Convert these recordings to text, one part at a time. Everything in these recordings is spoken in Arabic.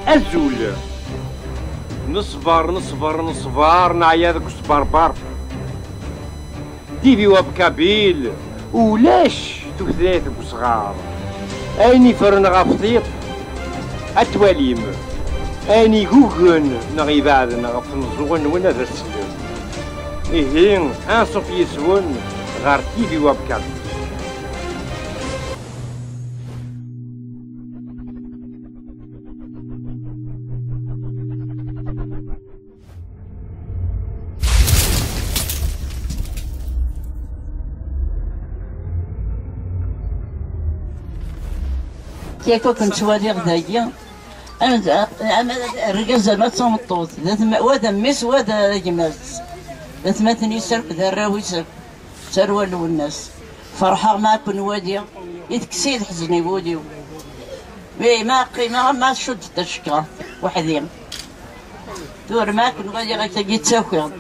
أزول نصبر نصبر نصبر نعيا ذاك الصبربر ديبي وبكابيل ولاش تثلاث بصغار أيني فرن غفطيط أتواليم أني جوجن نغي بعد نغف نزون ونا ذا السلم إيهين أنصف يسون غار تيفي وابكار كيف كنت شوالي غدايا أنا الرجال زعما تمطوط وهذا ميس وهذا جماس ثماتني سرق ذا الراوي سروال والناس فرحة معكم وادي يتكسيد حزني بودي ما قيمة ما شد تشكى وحدين دور معكم وادي غير تجي تسوي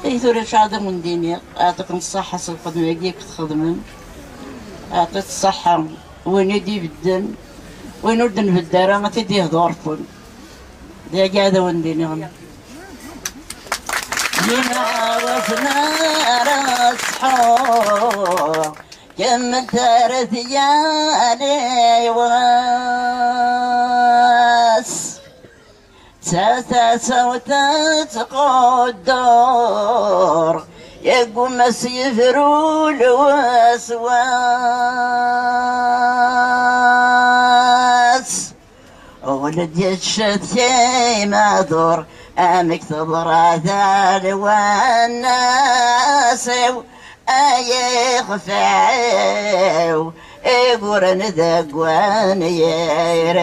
اي ثوري شاطر من ديني اعطيكم الصحة الخدمة يجيك تخدمن اعطيك الصحة وين يدي بالدن وين ردن في الدار ما تديه دوركم دي قاعدة ونديني هنا جينا راسنا راسحو كم تارث يالي واس ساتا سوتا تقدر يقوم يسيفروا الوسواس ولد يشد شي معذور امك تضرع والناس اي خفاو يقول ندق وانيري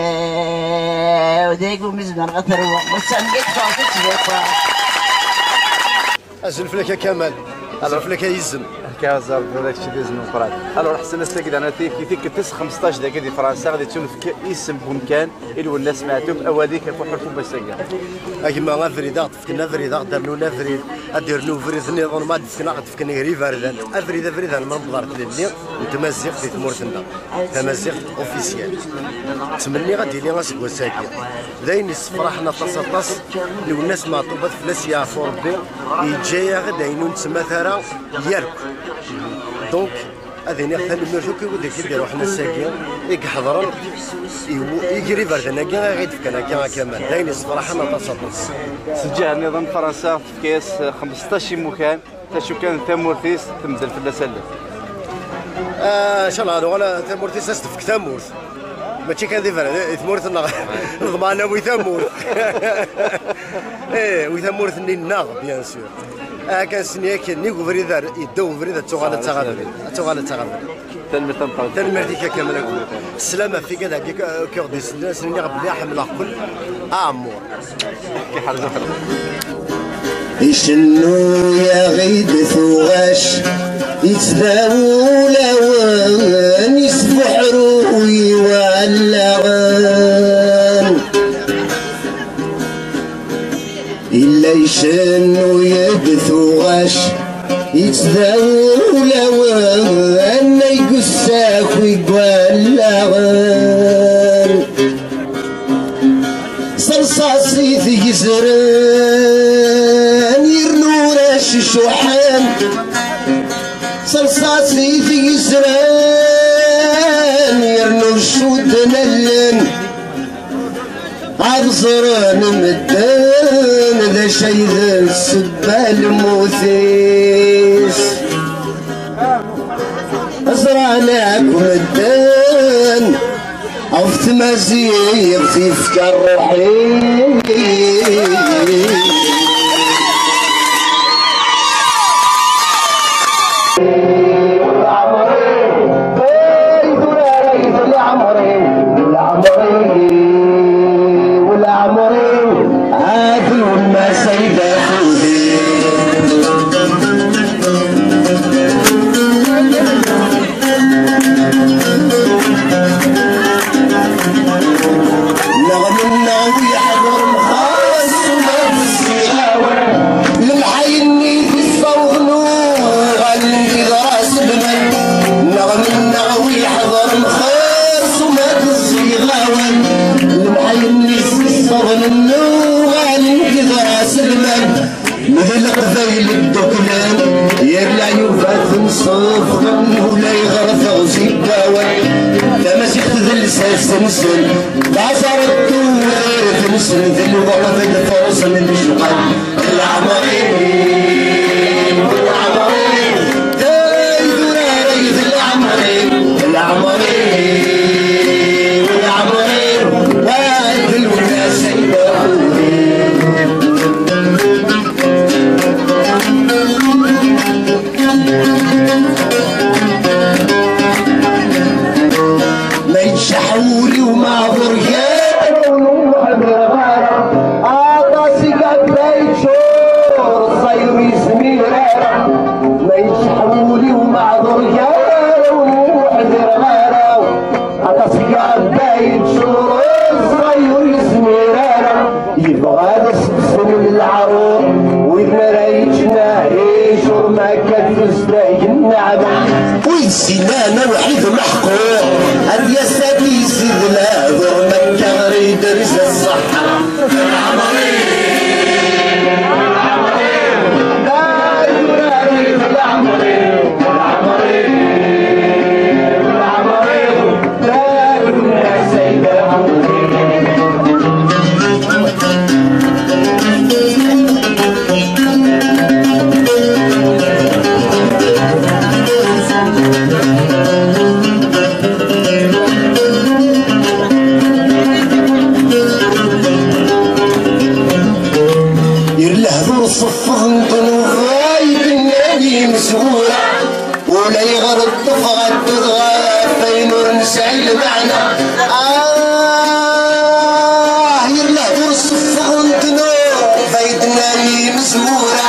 وديقوا مزمن غثر ومسنقك فاطت بيطا أزلف لك يا كمال أزلف لك يا يزن كازار هذاك الشيء ديال النقرات الو حسن استاكد انا كيفيك كتس 15 دقيقه ديال فرنسا غادي تكون في اسم بمكان اللي الناس سمعتهم اواديك يفوحوا بساكا اكيما غا فريدا تفكنا فريدا درنا فريد اديرنو فريد نظام ما تفكنا تفكنا غير فردان فريدا من بلار للي وتمازيغ في ثمورتنا تمازيغ اوفيسيال تمني غادي لي غاسك وساكي داين فرحنا طاس اللي الناس معطوبات فلاس يعرفوا ربي يجايا غدا نتسمى ثرا يارك دونك هذا نختار المرجوك وديك يديروا حنا الساكين يحضروا يجري بردنا كاع غير فكنا كاع كمان داين الصراحه ما تصدق سجل نظام فرنسا في كاس 15 مكان تشو كان ثمورتيس تمزل في اللسله ان شاء الله ولا ثمورتيس استفك ثمورت ماشي كان ديفر ثمورت نضمانه ويثمورت ايه ويثمورت ناغ بيان سور كان سنياك نيكو فريدا يدو فريدا تغالى تنمر ديك كامل السلامة في كذا كيغ دي سنين قبل حمل كل امور كي حرزه يشنو يا غيد ثواش يتداووا لوان يسبحروا ويولعان إلا يشنو يبثو غاش يتداووا لوان يقساك ويقولعان صلصاصي في زران يرنو راش الشوحان صلصاصي في زران يرنو الشود نلن عبصران مدان ذا شي ذا السبا الموثيس أزرعناك مدان عفت مزيغ في فكر روحي نغم النووي حضر مخاص وما معين الصغن النوغان كذا سلمان مثل قبايل الدكلان يرلع يوفات نصوف ولا يغرف غزي الداوان لما تخذل سنسن بعصر الدوار تنسن ذل وقف الفرص من الشقاق العمرين العمرين داي ذراري ذي العمرين العمرين والعمرين وعد الناس ما يتشحولي ومعذور يا ونوح بالغارة عطاسي قد بيشور الصير يسمي غارة ما يتشحولي ومعذور يا ونوح بالغارة عطاسي قد بيشور الصير يسمي غارة يبغى نسلسل العروق وإذا رايتنا يشور ما كتفز لاي النعمة ويسينا وحيد محقوق هاد يا سادي سيد لا ذر من كغري درس الصحة العمرين العمرين لا يراري العمرين العمرين العمرين لا يراري سيد العمرين صفغ نطلو غايب النادي مسهولة ولا يغرد طفغة تضغى فينور نسعي المعنى يرلهدو صفغ نطلو فايد النادي مسهولة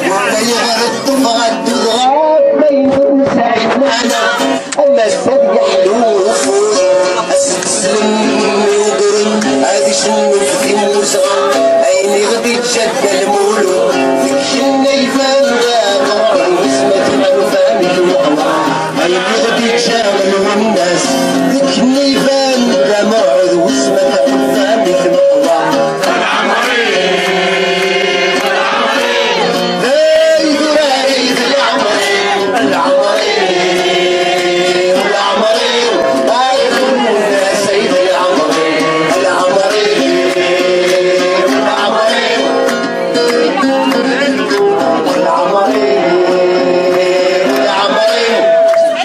ولا يغرد طفغة تضغى فينور نسعي المعنى أما السد يحلوف أسلم وقرن هذي شنو في موسى عيني غدي تشد المولود فيك شنا يفهم قرار واسمة العنفان الوقوع عيني غدي تشاغل والناس فيك شنا يفهم موعد واسمة العنفان الوقوع العمرين العمرين ذي ذراري ذي العمرين العمرين العمرين أيضا الناس سيد العمرين العمرين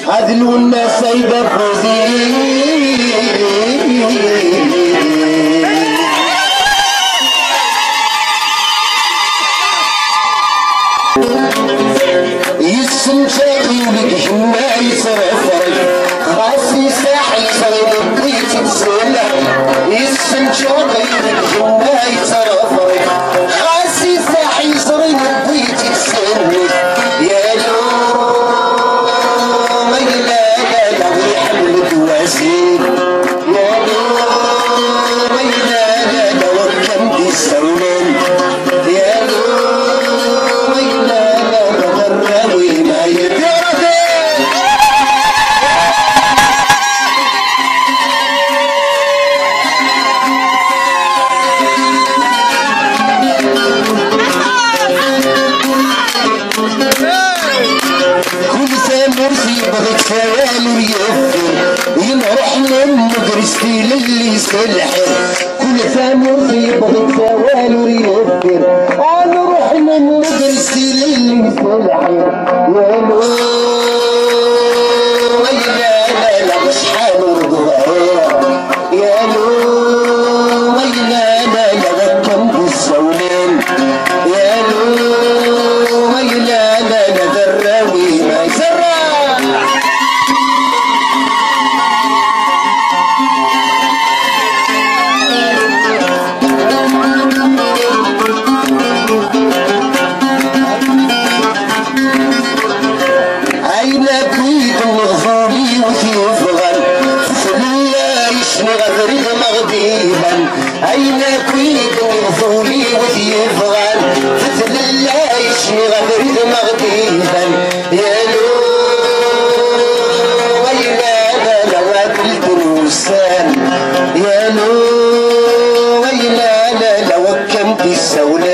هذل والناس سيدة فوزي يسم شاقي ولك حنا يصرفرك خاصي ساحي صغير بيتي تسولة يسم شاقي ولك حنا يصرفرك خاصي ساحي صغير بيتي تسولة يا لو ينرحنا للي سلحر كل ثامر في بغيت سوال ويذكر نروح ندرس للي سلحر يا لو لا لا مش حنرضى يا لو لا لا كم بالسولين يا لو لا لا ذراوي ما يزرع أين كويت غفولي وثيفغان فتل الله يشني غفريد مغديبا يا لو ويلا نوات الدروسان يا لو ساونا